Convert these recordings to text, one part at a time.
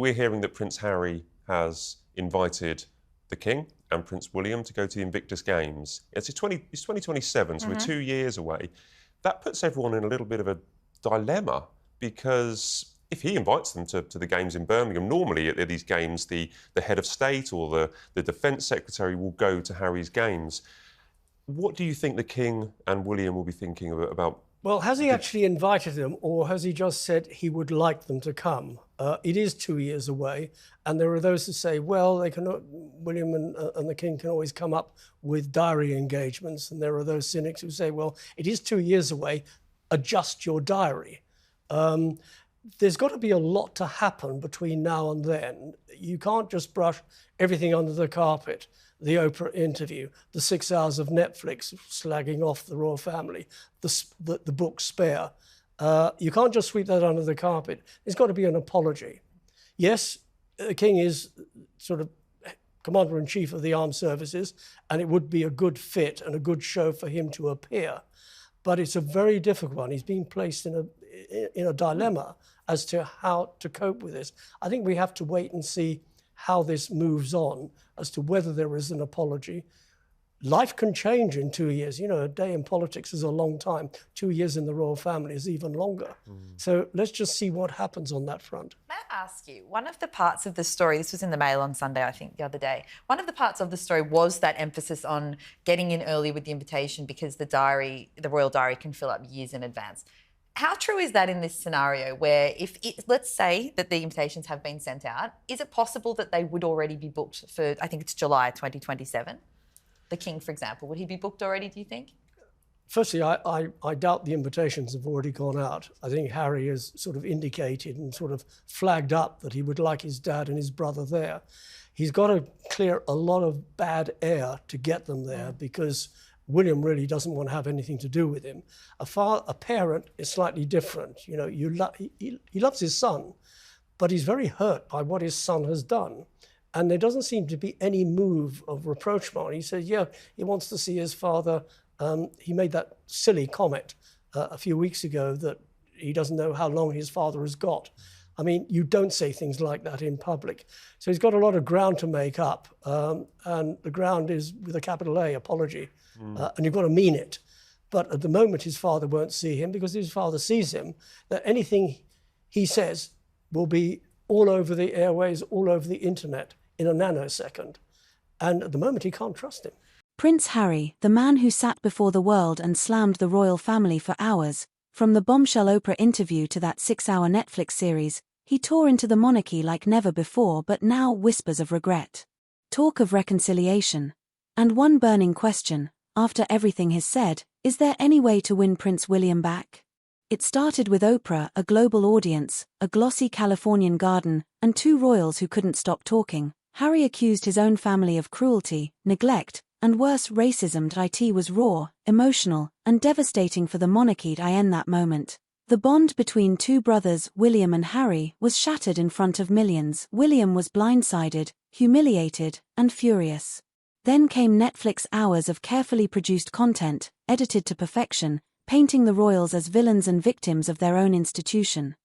we're hearing that Prince Harry has invited the King and Prince William to go to the Invictus Games. It's 2027, so we're 2 years away. That puts everyone in a little bit of a dilemma, because if he invites them to the games in Birmingham, normally at these games the head of state or the defence secretary will go to Harry's games. What do you think the King and William will be thinking about? Well, has he actually invited them, or has he just said he would like them to come? It is 2 years away, and there are those who say, well, they cannot, William and the King can always come up with diary engagements, and there are those cynics who say, well, it is 2 years away, adjust your diary. There's got to be a lot to happen between now and then. You can't just brush everything under the carpet. The Oprah interview, the 6 hours of Netflix slagging off the royal family, the book Spare. You can't just sweep that under the carpet. There's got to be an apology. Yes, the King is sort of Commander-in-Chief of the Armed Services, and it would be a good fit and a good show for him to appear. But it's a very difficult one. He's being placed in a dilemma as to how to cope with this. I think we have to wait and see how this moves on as to whether there is an apology. Life can change in 2 years. You know, a day in politics is a long time. 2 years in the royal family is even longer. So let's just see what happens on that front. May I ask you, one of the parts of the story, this was in the Mail on Sunday, I think, the other day, one of the parts of the story was that emphasis on getting in early with the invitation because the royal diary can fill up years in advance. How true is that in this scenario where let's say that the invitations have been sent out, is it possible that they would already be booked for, I think it's July 2027? The King, for example, would he be booked already, do you think? Firstly, I doubt the invitations have already gone out. I think Harry has sort of indicated and sort of flagged up that he would like his dad and his brother there. He's got to clear a lot of bad air to get them there, because William really doesn't want to have anything to do with him. A parent is slightly different. You know, he loves his son, but he's very hurt by what his son has done. And there doesn't seem to be any move of rapprochement. He says, yeah, he wants to see his father. He made that silly comment a few weeks ago that he doesn't know how long his father has got. I mean, you don't say things like that in public. So he's got a lot of ground to make up. And the ground is with a capital A, apology. And you've got to mean it. But at the moment, his father won't see him, because his father sees him, that anything he says will be all over the airways, all over the internet in a nanosecond. And at the moment, he can't trust him. Prince Harry, the man who sat before the world and slammed the royal family for hours, from the bombshell Oprah interview to that 6-hour Netflix series, he tore into the monarchy like never before, but now whispers of regret. Talk of reconciliation. And one burning question, after everything he's said, is there any way to win Prince William back? It started with Oprah, a global audience, a glossy Californian garden, and 2 royals who couldn't stop talking. Harry accused his own family of cruelty, neglect, and worse, racism. It was raw, emotional, and devastating for the monarchy in that moment. The bond between 2 brothers, William and Harry, was shattered in front of millions. William was blindsided, humiliated, and furious. Then came Netflix hours of carefully produced content, edited to perfection, painting the royals as villains and victims of their own institution.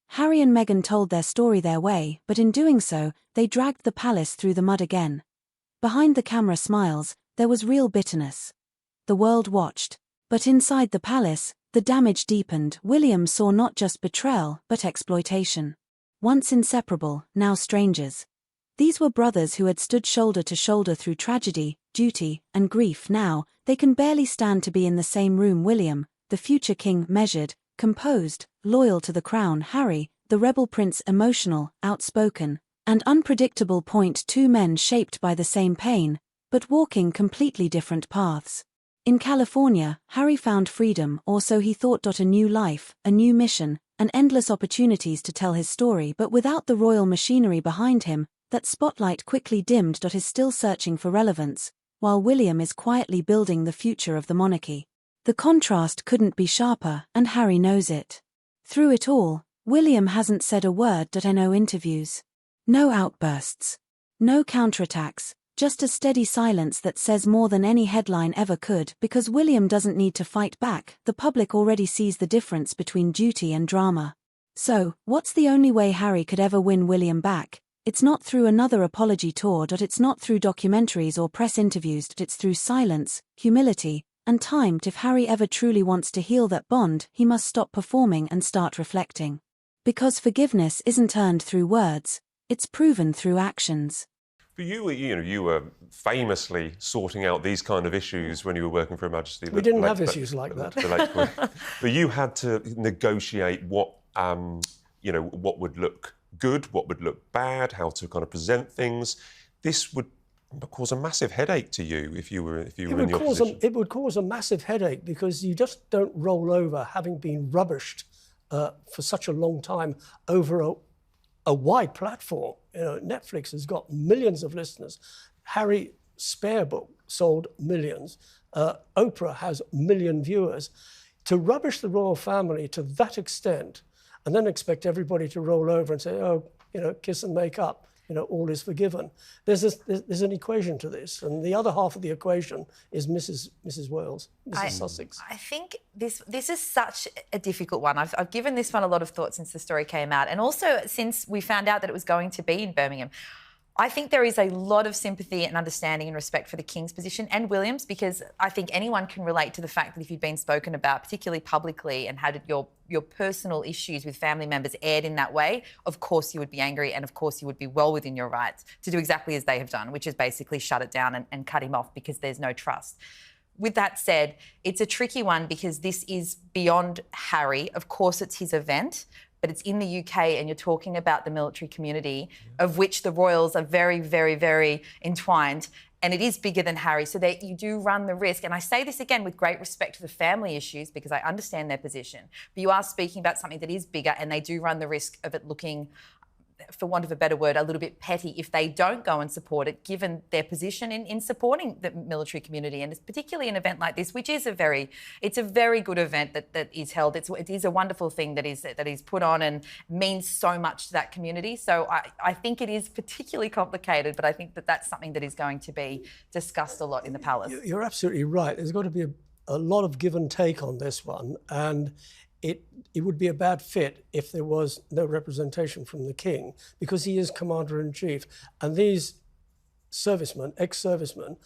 Harry and Meghan told their story their way, but in doing so, they dragged the palace through the mud again. Behind the camera smiles, there was real bitterness. The world watched. But inside the palace, the damage deepened. William saw not just betrayal, but exploitation. Once inseparable, now strangers. These were brothers who had stood shoulder to shoulder through tragedy, duty, and grief. Now, they can barely stand to be in the same room. William, the future king, measured, composed, loyal to the crown. Harry, the rebel prince, emotional, outspoken, and unpredictable. 2 men shaped by the same pain, but walking completely different paths. In California, Harry found freedom, or so he thought. A new life, a new mission, and endless opportunities to tell his story, but without the royal machinery behind him, that spotlight quickly dimmed. Is still searching for relevance, while William is quietly building the future of the monarchy. The contrast couldn't be sharper, and Harry knows it. Through it all, William hasn't said a word. No interviews. No outbursts. No counterattacks, just a steady silence that says more than any headline ever could, because William doesn't need to fight back. The public already sees the difference between duty and drama. So, what's the only way Harry could ever win William back? It's not through another apology tour. It's not through documentaries or press interviews. It's through silence, humility, and time. If Harry ever truly wants to heal that bond, he must stop performing and start reflecting. Because forgiveness isn't earned through words, it's proven through actions. But you were famously sorting out these kind of issues when you were working for Her Majesty. We didn't have issues like that. But you had to negotiate what would look good, what would look bad, how to kind of present things. This would cause a massive headache to you if you were in the opposition. It would cause a massive headache because you just don't roll over having been rubbished for such a long time over a wide platform. Netflix has got millions of listeners. Harry Spare book sold millions. Oprah has 1 million viewers. To rubbish the royal family to that extent and then expect everybody to roll over and say, kiss and make up, all is forgiven. There's an equation to this. And the other half of the equation is Mrs. Wales, Mrs. Sussex. I think this is such a difficult one. I've given this one a lot of thought since the story came out, and also since we found out that it was going to be in Birmingham. I think there is a lot of sympathy and understanding and respect for the King's position and William's, because I think anyone can relate to the fact that if you've been spoken about, particularly publicly, and had your personal issues with family members aired in that way, of course you would be angry, and of course you would be well within your rights to do exactly as they have done, which is basically shut it down and cut him off because there's no trust. With that said, it's a tricky one because this is beyond Harry. Of course it's his event, but it's in the UK and you're talking about the military community, of which the royals are very, very, very entwined, and it is bigger than Harry. So that you do run the risk, and I say this again with great respect to the family issues because I understand their position, but you are speaking about something that is bigger, and they do run the risk of it looking, for want of a better word, a little bit petty if they don't go and support it, given their position in supporting the military community. And it's particularly an event like this, which is a very good event that is held. It is a wonderful thing that is put on and means so much to that community. So I think it is particularly complicated, but I think that's something that is going to be discussed a lot in the palace. You're absolutely right. There's got to be a lot of give and take on this one, and it would be a bad fit if there was no representation from the King, because he is Commander-in-Chief. And these servicemen, ex-servicemen,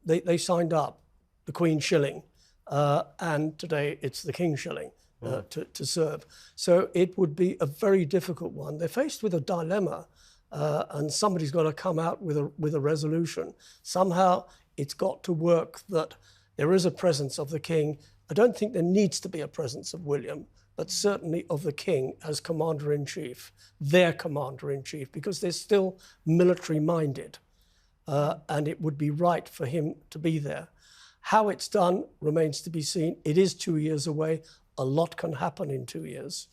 they signed up the Queen shilling, and today it's the King shilling to serve. So it would be a very difficult one. They're faced with a dilemma, and somebody's got to come out with a resolution. Somehow it's got to work that there is a presence of the King. I don't think there needs to be a presence of William, but certainly of the King as Commander-in-Chief, their Commander-in-Chief, because they're still military-minded, and it would be right for him to be there. How it's done remains to be seen. It is 2 years away. A lot can happen in 2 years.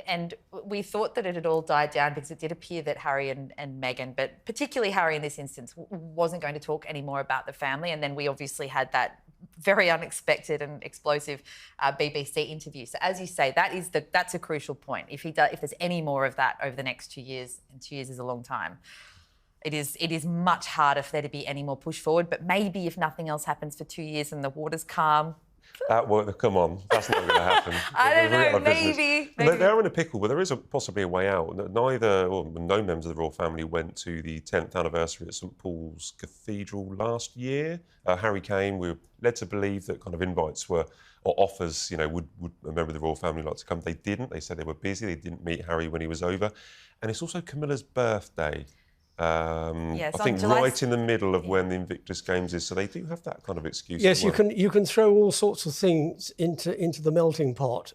And we thought that it had all died down because it did appear that Harry and Meghan, but particularly Harry in this instance, wasn't going to talk anymore about the family. And then we obviously had that very unexpected and explosive BBC interview. So as you say, that's a crucial point. If there's any more of that over the next 2 years, and 2 years is a long time, it is much harder for there to be any more push forward. But maybe if nothing else happens for 2 years and the water's calm, come on, that's not going to happen. I don't know, maybe. They're in a pickle, but there is possibly a way out. No members of the royal family went to the 10th anniversary at St Paul's Cathedral last year. Harry came. We were led to believe that kind of invites or offers, would a member of the royal family like to come? They didn't. They said they were busy. They didn't meet Harry when he was over. And it's also Camilla's birthday. I think right in the middle of when the Invictus Games is, so they do have that kind of excuse. Yes, you can throw all sorts of things into the melting pot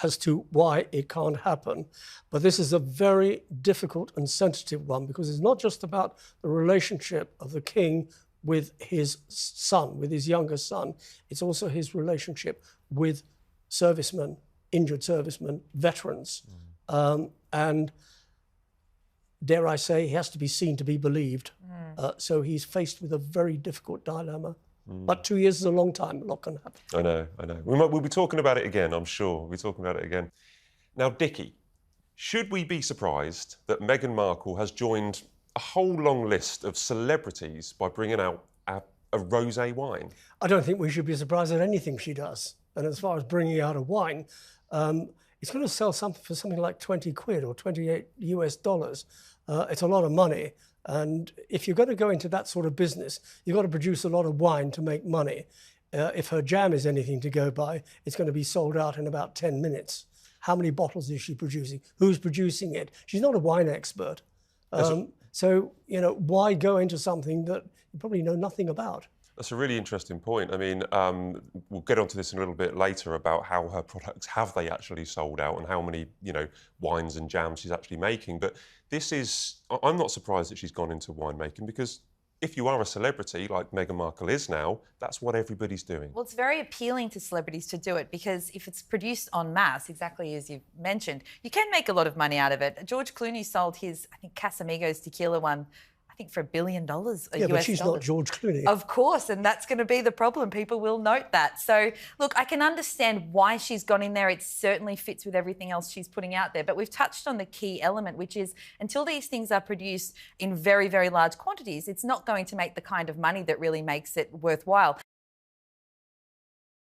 as to why it can't happen, but this is a very difficult and sensitive one because it's not just about the relationship of the King with his son, with his younger son. It's also his relationship with servicemen, injured servicemen, veterans, and dare I say, he has to be seen to be believed. So he's faced with a very difficult dilemma. But 2 years is a long time. A lot can happen. I know. We'll be talking about it again, I'm sure. We'll be talking about it again. Now, Dickie, should we be surprised that Meghan Markle has joined a whole long list of celebrities by bringing out a rosé wine? I don't think we should be surprised at anything she does. And as far as bringing out a wine, it's going to sell something for something like 20 quid or 28 US dollars. It's a lot of money. And if you're going to go into that sort of business, you've got to produce a lot of wine to make money. If her jam is anything to go by, it's going to be sold out in about 10 minutes. How many bottles is she producing? Who's producing it? She's not a wine expert. So, you know, why go into something that you probably know nothing about? That's a really interesting point. I mean, we'll get onto this in a little bit later about how her products, have they actually sold out and how many, you know, wines and jams she's actually making. But this is, I'm not surprised that she's gone into winemaking, because if you are a celebrity like Meghan Markle is now, that's what everybody's doing. Well, it's very appealing to celebrities to do it, because if it's produced en masse, exactly as you've mentioned, you can make a lot of money out of it. George Clooney sold his, I think, Casamigos tequila one, I think, for $1 billion US Yeah, but she's not George Clooney. Of course, and that's going to be the problem. People will note that. So, look, I can understand why she's gone in there. It certainly fits with everything else she's putting out there. But we've touched on the key element, which is until these things are produced in very, very large quantities, it's not going to make the kind of money that really makes it worthwhile.